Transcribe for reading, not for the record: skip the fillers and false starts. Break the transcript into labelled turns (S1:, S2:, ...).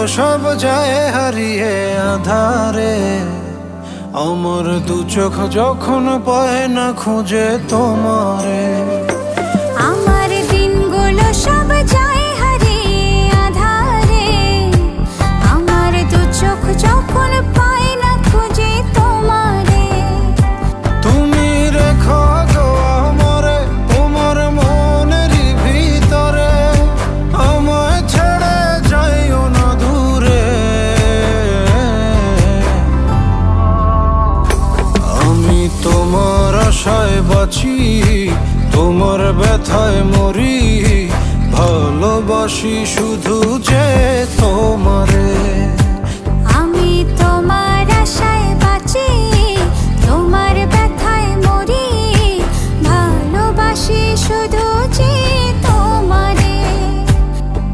S1: সব যায় হারিয়ে আধারে। আমার দু চোখ যখন পায় না খুঁজে তোমারে।
S2: আমার দিনগুলো সব যায় হারিয়ে আধারে। আমার দু চোখ যখন পায় না খুঁজে তোমারে।
S1: তুমি রেখো গো আমারে তোমার মনেরই ভিতরে, আমায় ছেড়ে যাইও না দূরে। আমি তোমার আশায় বাঁচি, তোমার ব্যথায় মরি, ভালোবাসি শুধু যে তোমারে।